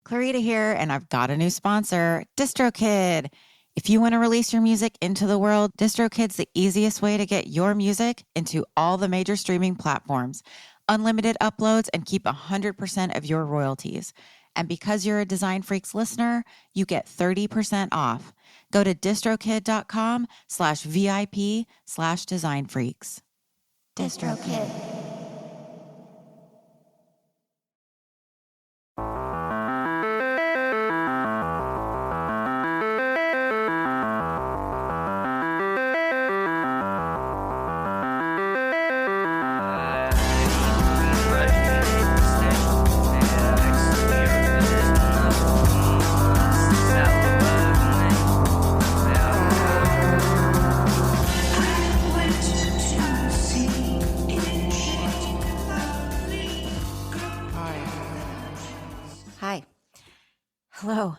Clarita here, and I've got a new sponsor, DistroKid. If you want to release your music into the world, DistroKid's the easiest way to get your music into all the major streaming platforms, unlimited uploads, and keep 100% of your royalties. And because you're a Design Freaks listener, you get 30% off. Go to distrokid.com/VIP/designfreaks. DistroKid. Hi. Hello.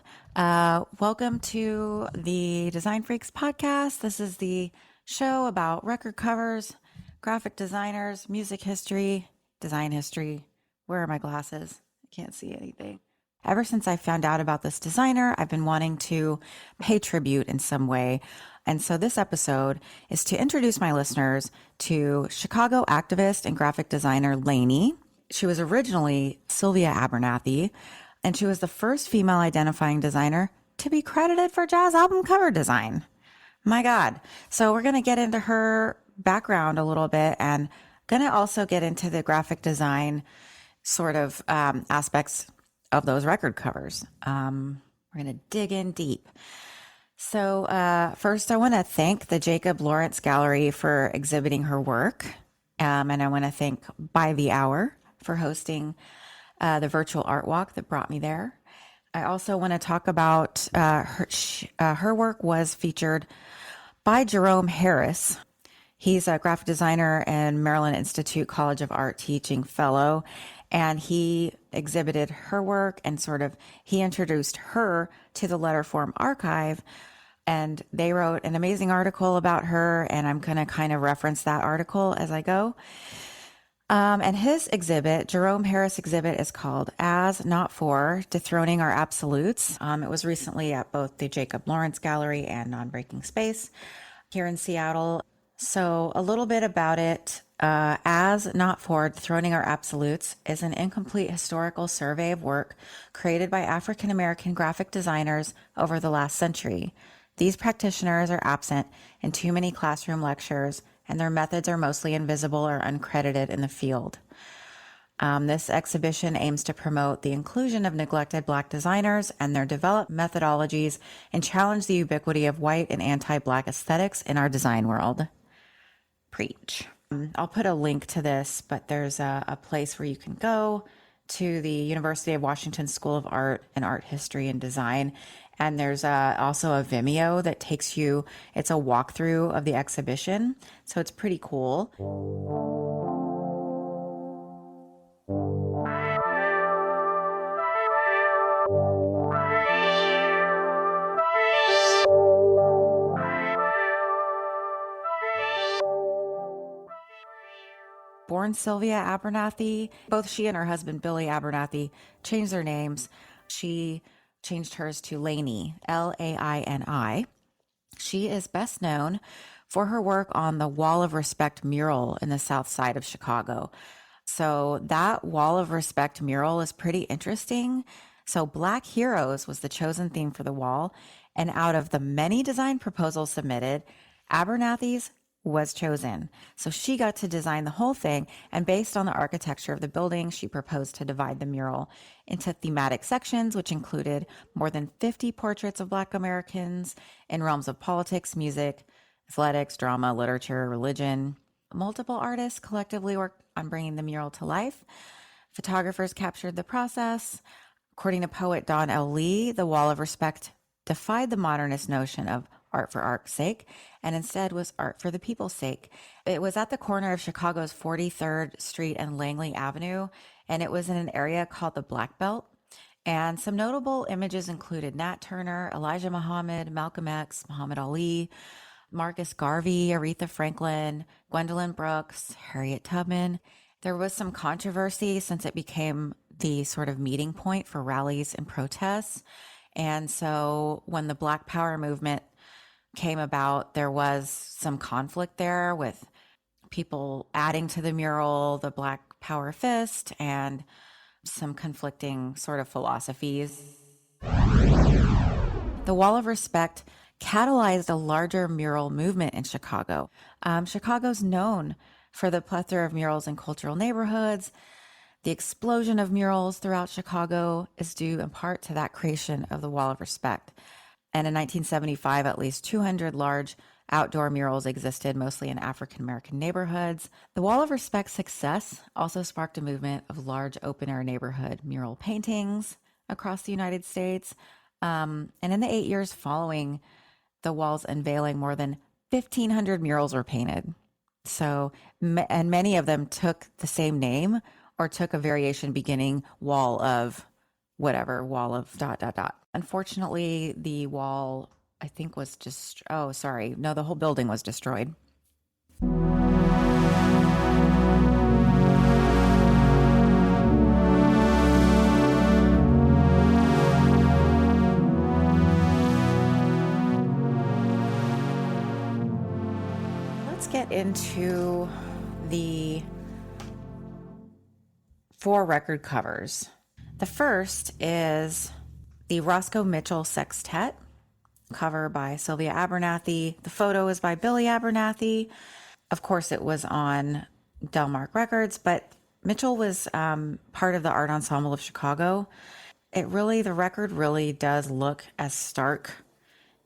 Welcome to the Design Freaks podcast. This is the show about record covers, graphic designers, music history, design history. Where are my glasses? I can't see anything. Ever since I found out about this designer, I've been wanting to pay tribute in some way. And so this episode is to introduce my listeners to Chicago activist and graphic designer Laini. She was originally Sylvia Abernathy, and she was the first female identifying designer to be credited for jazz album cover design. My God. So we're going to get into her background a little bit and going to also get into the graphic design sort of aspects of those record covers. We're going to dig in deep. So first, I want to thank the Jacob Lawrence Gallery for exhibiting her work. And I want to thank By the Hour for hosting the virtual art walk that brought me there. I also want to talk about her work was featured by Jerome Harris. He's a graphic designer and Maryland Institute College of Art teaching fellow, and he exhibited her work and he introduced her to the Letterform archive, and they wrote an amazing article about her, and I'm going to kind of reference that article as I go. And his exhibit, Jerome Harris exhibit, is called As Not For, Dethroning Our Absolutes. It was recently at both the Jacob Lawrence Gallery and Non-Breaking Space here in Seattle. So a little bit about it. As Not For, Dethroning Our Absolutes is an incomplete historical survey of work created by African-American graphic designers over the last century. These practitioners are absent in too many classroom lectures, and their methods are mostly invisible or uncredited in the field. This exhibition aims to promote the inclusion of neglected Black designers and their developed methodologies and challenge the ubiquity of white and anti-Black aesthetics in our design world. Preach. I'll put a link to this, but there's a place where you can go to the University of Washington School of Art and Art History and Design. And there's also a Vimeo that takes you, it's a walkthrough of the exhibition. So it's pretty cool. Born Sylvia Abernathy, both she and her husband, Billy Abernathy, changed their names. She changed hers to Laini, Laini. She is best known for her work on the Wall of Respect mural in the south side of Chicago. So that Wall of Respect mural is pretty interesting. So Black Heroes was the chosen theme for the wall. And out of the many design proposals submitted, Abernathy's was chosen. So she got to design the whole thing, and based on the architecture of the building, she proposed to divide the mural into thematic sections, which included more than 50 portraits of Black Americans in realms of politics, music, athletics, drama, literature, religion. Multiple artists collectively worked on bringing the mural to life. Photographers captured the process. According to poet Don L. Lee, the Wall of Respect defied the modernist notion of art for art's sake, and instead was art for the people's sake. It was at the corner of Chicago's 43rd Street and Langley Avenue, and it was in an area called the Black Belt. And some notable images included Nat Turner, Elijah Muhammad, Malcolm X, Muhammad Ali, Marcus Garvey, Aretha Franklin, Gwendolyn Brooks, Harriet Tubman. There was some controversy since it became the sort of meeting point for rallies and protests. And so when the Black Power movement came about, there was some conflict there with people adding to the mural the Black Power fist and some conflicting sort of philosophies. The Wall of Respect catalyzed a larger mural movement in Chicago. Chicago's known for the plethora of murals in cultural neighborhoods. The explosion of murals throughout Chicago is due in part to that creation of the Wall of Respect. And in 1975, at least 200 large outdoor murals existed, mostly in African American neighborhoods. The Wall of Respect's success also sparked a movement of large open-air neighborhood mural paintings across the United States. And in the 8 years following the wall's unveiling, more than 1,500 murals were painted. So, and many of them took the same name or took a variation beginning wall of whatever, wall of ... Unfortunately, the wall, I think, was just, oh, sorry. No, the whole building was destroyed. Let's get into the 4 record covers. The first is the Roscoe Mitchell Sextet, cover by Sylvia Abernathy. The photo is by Billy Abernathy. Of course, it was on Delmark Records, but Mitchell was part of the art ensemble of Chicago. The record really does look as stark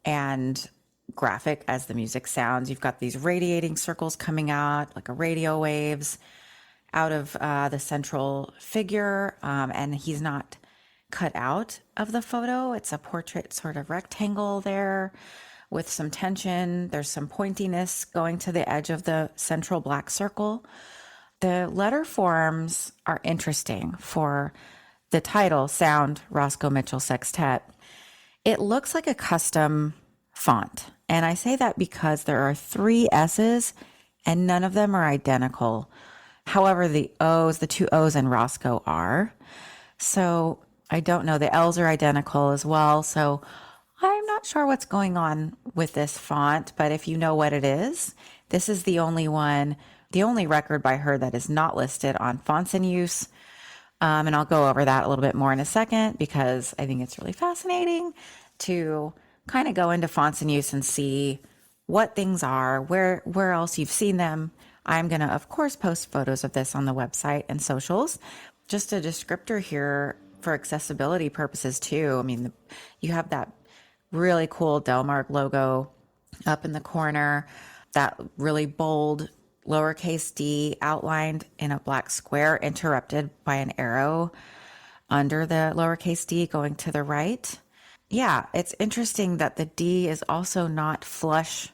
and graphic as the music sounds. You've got these radiating circles coming out like a radio waves out of the central figure, and he's not cut out of the photo. It's a portrait sort of rectangle there with some tension. There's some pointiness going to the edge of the central black circle. The letter forms are interesting for the title, Sound Roscoe Mitchell Sextet. It looks like a custom font. And I say that because there are 3 S's and none of them are identical. However, the 2 O's in Roscoe are. So I don't know. The L's are identical as well. So I'm not sure what's going on with this font, but if you know what it is, this is the only record by her that is not listed on Fonts in Use. And I'll go over that a little bit more in a second because I think it's really fascinating to kind of go into Fonts in Use and see what things are, where else you've seen them. I'm going to, of course, post photos of this on the website and socials. Just a descriptor here for accessibility purposes too. I mean, you have that really cool Delmark logo up in the corner, that really bold lowercase d outlined in a black square interrupted by an arrow under the lowercase d going to the right. Yeah, it's interesting that the D is also not flush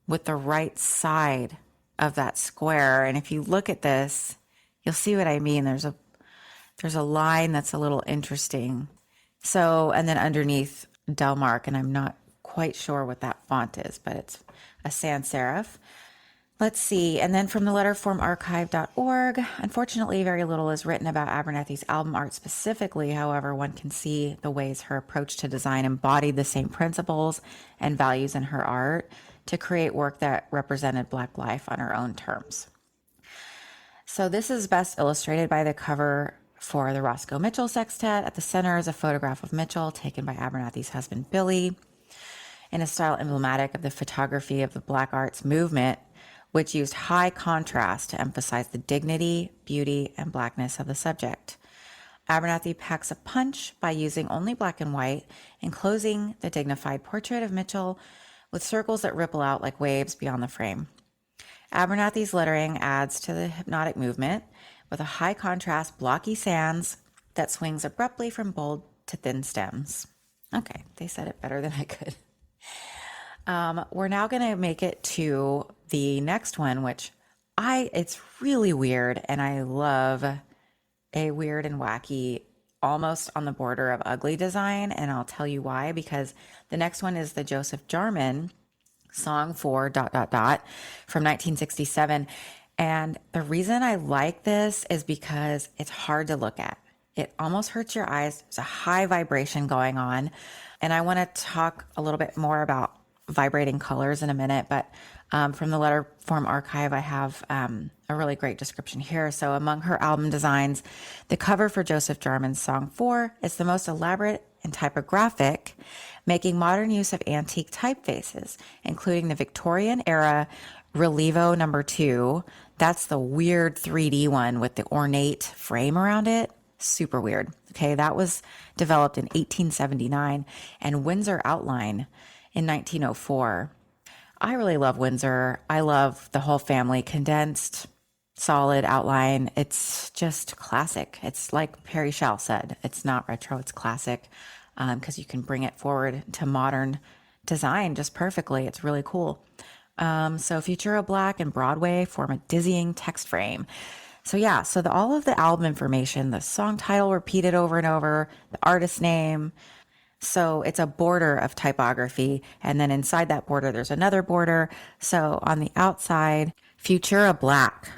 with the right side of that square. And if you look at this, you'll see what I mean. There's a line that's a little interesting. So, and then underneath Delmark, and I'm not quite sure what that font is, but it's a sans serif. Let's see. And then from the letterformarchive.org, unfortunately, very little is written about Abernathy's album art specifically. However, one can see the ways her approach to design embodied the same principles and values in her art to create work that represented Black life on her own terms. So this is best illustrated by the cover for the Roscoe Mitchell Sextet. At the center is a photograph of Mitchell taken by Abernathy's husband, Billy, in a style emblematic of the photography of the Black arts movement, which used high contrast to emphasize the dignity, beauty, and Blackness of the subject. Abernathy packs a punch by using only black and white, enclosing the dignified portrait of Mitchell with circles that ripple out like waves beyond the frame. Abernathy's lettering adds to the hypnotic movement with a high contrast blocky sans that swings abruptly from bold to thin stems. Okay, they said it better than I could. We're now going to make it to the next one, which it's really weird, and I love a weird and wacky, almost on the border of ugly design, and I'll tell you why, because the next one is the Joseph Jarman song for ... from 1967. And the reason I like this is because it's hard to look at. It almost hurts your eyes. There's a high vibration going on. And I want to talk a little bit more about vibrating colors in a minute, but from the Letterform archive, I have a really great description here. So among her album designs, the cover for Joseph Jarman's Song 4 is the most elaborate and typographic, making modern use of antique typefaces, including the Victorian era Relievo number 2. That's the weird 3D one with the ornate frame around it. Super weird. Okay, that was developed in 1879, and Windsor Outline in 1904. I really love Windsor. I love the whole family. Condensed, solid outline. It's just classic. It's like Perry Shell said. It's not retro, it's classic, because you can bring it forward to modern design just perfectly. It's really cool. So Futura Black and Broadway form a dizzying text frame. So yeah, so all of the album information, the song title repeated over and over, the artist name. So it's a border of typography. And then inside that border, there's another border. So on the outside, Futura Black.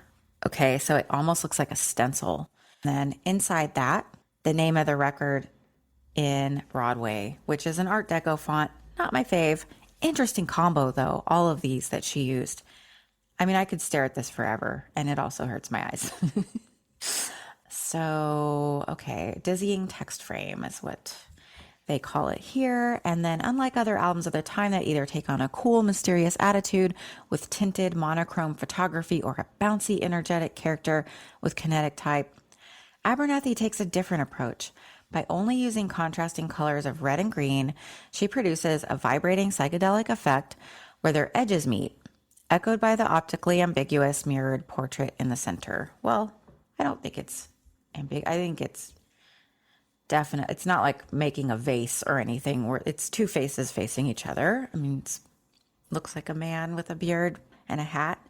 Okay, so it almost looks like a stencil. And then inside that, the name of the record in Broadway, which is an Art Deco font. Not my fave. Interesting combo though, all of these that she used. I mean, I could stare at this forever, and it also hurts my eyes. So, okay, dizzying text frame is what they call it here. And then unlike other albums of their time that either take on a cool, mysterious attitude with tinted monochrome photography or a bouncy, energetic character with kinetic type, Abernathy takes a different approach. By only using contrasting colors of red and green, she produces a vibrating psychedelic effect where their edges meet, echoed by the optically ambiguous mirrored portrait in the center. Well, I don't think it's ambiguous. I think it's definite. It's not like making a vase or anything where it's two faces facing each other. I mean, it looks like a man with a beard and a hat,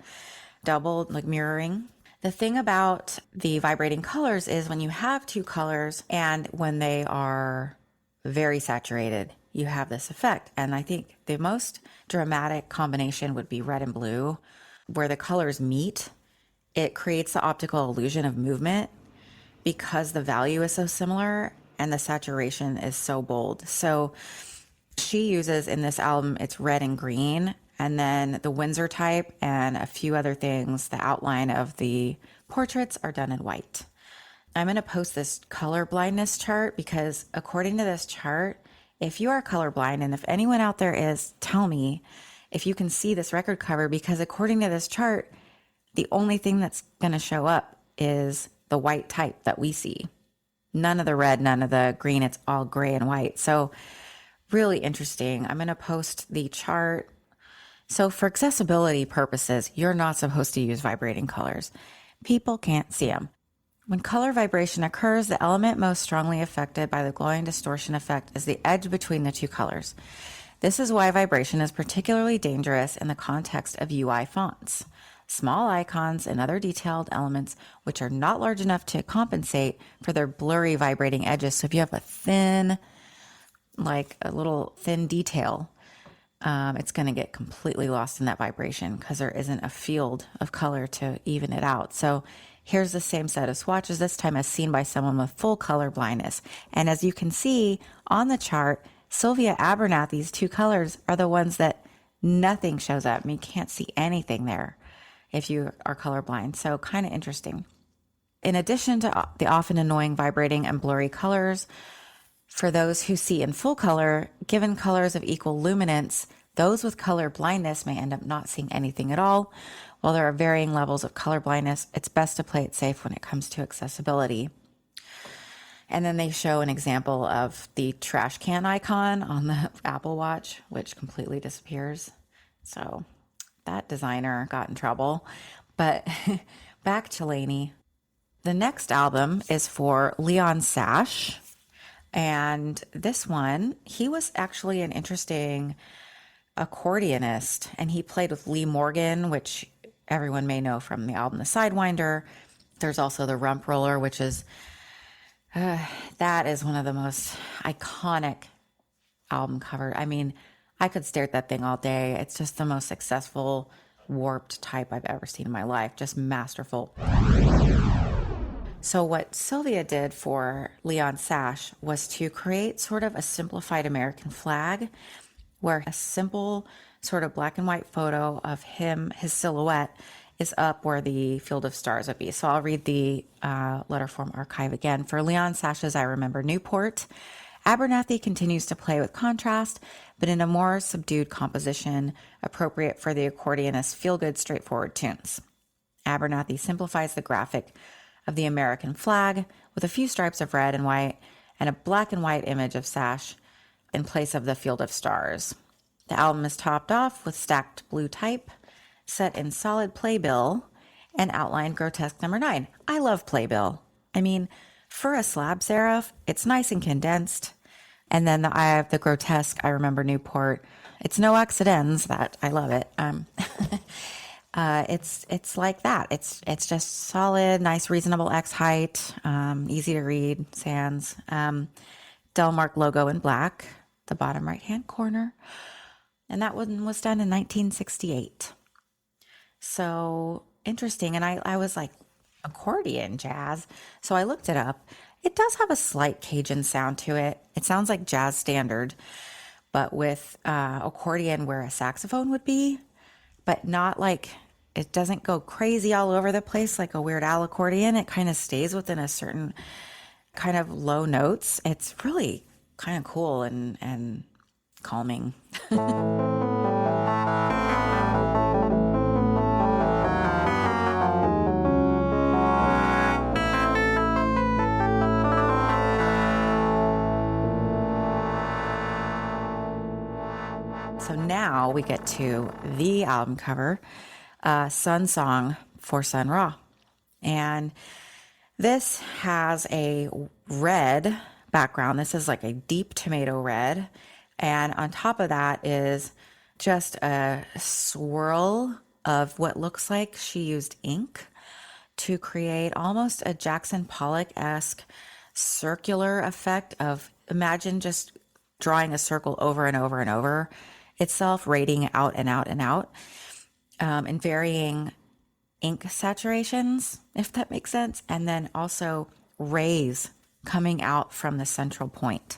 doubled, like mirroring. The thing about the vibrating colors is when you have two colors and when they are very saturated, you have this effect. And I think the most dramatic combination would be red and blue, where the colors meet. It creates the optical illusion of movement because the value is so similar and the saturation is so bold. So she uses in this album, it's red and green, and then the Windsor type and a few other things, the outline of the portraits are done in white. I'm going to post this color blindness chart because according to this chart, if you are colorblind, and if anyone out there is, tell me if you can see this record cover, because according to this chart, the only thing that's going to show up is the white type that we see. None of the red, none of the green, it's all gray and white. So really interesting. I'm going to post the chart. So for accessibility purposes, you're not supposed to use vibrating colors. People can't see them. When color vibration occurs, the element most strongly affected by the glowing distortion effect is the edge between the two colors. This is why vibration is particularly dangerous in the context of UI fonts. Small icons and other detailed elements which are not large enough to compensate for their blurry vibrating edges. So if you have a thin, like a little thin detail, it's going to get completely lost in that vibration because there isn't a field of color to even it out. So here's the same set of swatches, this time as seen by someone with full color blindness. And as you can see on the chart, Sylvia Abernathy's two colors are the ones that nothing shows up. I mean, you can't see anything there if you are colorblind. So kind of interesting. In addition to the often annoying vibrating and blurry colors, for those who see in full color, given colors of equal luminance, those with color blindness may end up not seeing anything at all. While there are varying levels of color blindness, it's best to play it safe when it comes to accessibility. And then they show an example of the trash can icon on the Apple Watch, which completely disappears. So that designer got in trouble. But back to Laini. The next album is for Leon Sash. And this one, he was actually an interesting accordionist, and he played with Lee Morgan, which everyone may know from the album The Sidewinder. There's also the Rump Roller, which is that is one of the most iconic album covers. I mean, I could stare at that thing all day. It's just the most successful warped type I've ever seen in my life. Just masterful. So what Sylvia did for Leon's sash was to create sort of a simplified American flag where a simple sort of black and white photo of him, his silhouette, is up where the field of stars would be. So I'll read the letterform archive again. For Leon sashes, I remember Newport. Abernathy continues to play with contrast, but in a more subdued composition, appropriate for the accordionist's feel-good, straightforward tunes. Abernathy simplifies the graphic of the American flag with a few stripes of red and white and a black and white image of sash in place of the field of stars. The album is topped off with stacked blue type, set in solid playbill, and outlined grotesque number 9. I love playbill. I mean, for a slab serif, it's nice and condensed. And then the eye of the grotesque, I remember Newport. It's no accidents that I love it. It's like that. It's just solid, nice, reasonable X height, easy to read, sans. Delmark logo in black, the bottom right-hand corner. And that one was done in 1968. So interesting. And I was like, accordion jazz. So I looked it up. It does have a slight Cajun sound to it. It sounds like jazz standard, but with accordion where a saxophone would be, but not like, it doesn't go crazy all over the place like a Weird Al accordion. It kind of stays within a certain kind of low notes. It's really kind of cool and calming. So now we get to the album cover, Sun Song for Sun Ra. And this has a red background. This is like a deep tomato red. And on top of that is just a swirl of what looks like she used ink to create almost a Jackson Pollock-esque circular effect of, imagine just drawing a circle over and over and over itself, rating out and out and out, and varying ink saturations, if that makes sense. And then also rays coming out from the central point.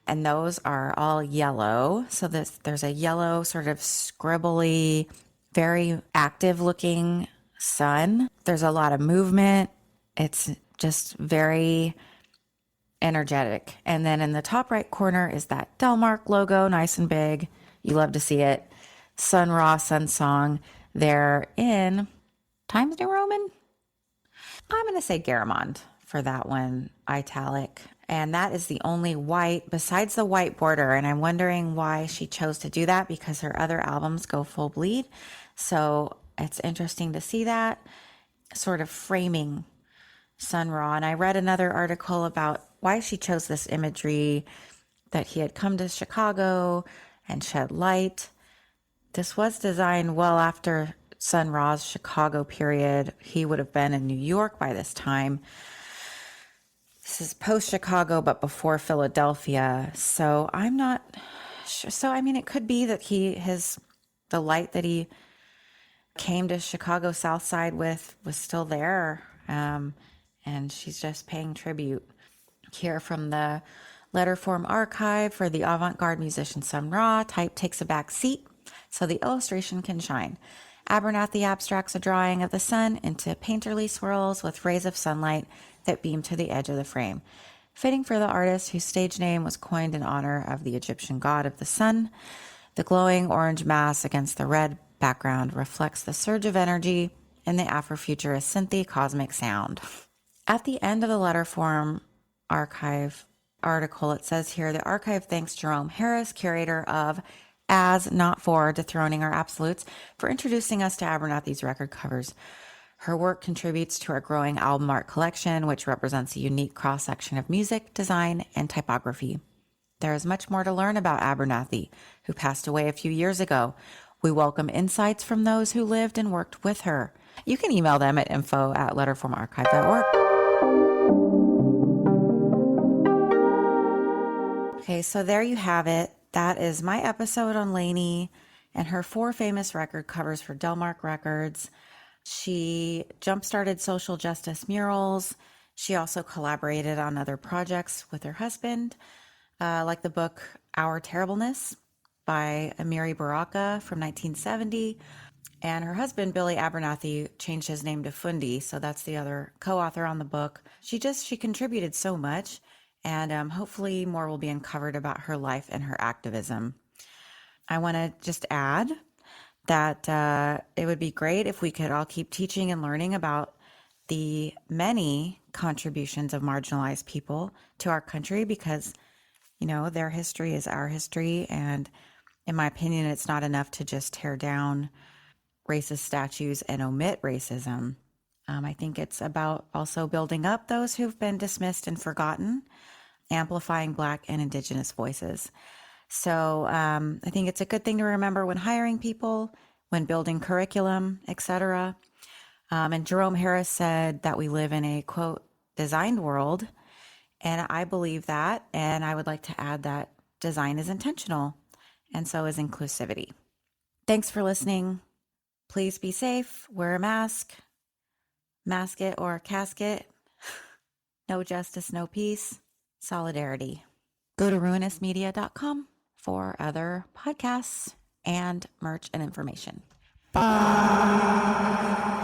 And those are all yellow. So there's a yellow sort of scribbly, very active looking sun. There's a lot of movement. It's just very energetic. And then in the top right corner is that Delmark logo, nice and big. You love to see it. Sun Ra, Sun Song. They're in Times New Roman. I'm going to say Garamond for that one, italic. And that is the only white besides the white border. And I'm wondering why she chose to do that, because her other albums go full bleed. So it's interesting to see that sort of framing Sun Ra. And I read another article about why she chose this imagery, that he had come to Chicago and shed light. This was designed well after Sun Ra's Chicago period. He would have been in New York by this time. This is post-Chicago, but before Philadelphia. So I'm not sure. So, I mean, it could be that the light that he came to Chicago South Side with was still there. And she's just paying tribute. Here from the letterform archive for the avant-garde musician Sun Ra, type takes a back seat so the illustration can shine. Abernathy abstracts a drawing of the sun into painterly swirls with rays of sunlight that beam to the edge of the frame. Fitting for the artist whose stage name was coined in honor of the Egyptian god of the sun, the glowing orange mass against the red background reflects the surge of energy in the Afrofuturist synthy cosmic sound. At the end of the letterform archive article, it says here, the archive thanks Jerome Harris, curator of As Not For Dethroning Our Absolutes, for introducing us to Abernathy's record covers. Her work contributes to our growing album art collection, which represents a unique cross-section of music, design, and typography. There is much more to learn about Abernathy, who passed away a few years ago. We welcome insights from those who lived and worked with her. You can email them at info@letterformarchive.org. Okay, so there you have it. That is my episode on Laini and her 4 famous record covers for Delmark Records. She jump-started social justice murals. She also collaborated on other projects with her husband, like the book Our Terribleness by Amiri Baraka from 1970. And her husband, Billy Abernathy, changed his name to Fundi. So that's the other co-author on the book. She contributed so much, and hopefully more will be uncovered about her life and her activism. I want to just add that it would be great if we could all keep teaching and learning about the many contributions of marginalized people to our country, because, their history is our history. And in my opinion, it's not enough to just tear down racist statues and omit racism. I think it's about also building up those who've been dismissed and forgotten, amplifying Black and Indigenous voices. So I think it's a good thing to remember when hiring people, when building curriculum, etc. And Jerome Harris said that we live in a, quote, designed world. And I believe that. And I would like to add that design is intentional, and so is inclusivity. Thanks for listening. Please be safe, wear a mask, mask it or casket. No justice, no peace. Solidarity. Go to ruinousmedia.com for other podcasts and merch and information. Bye.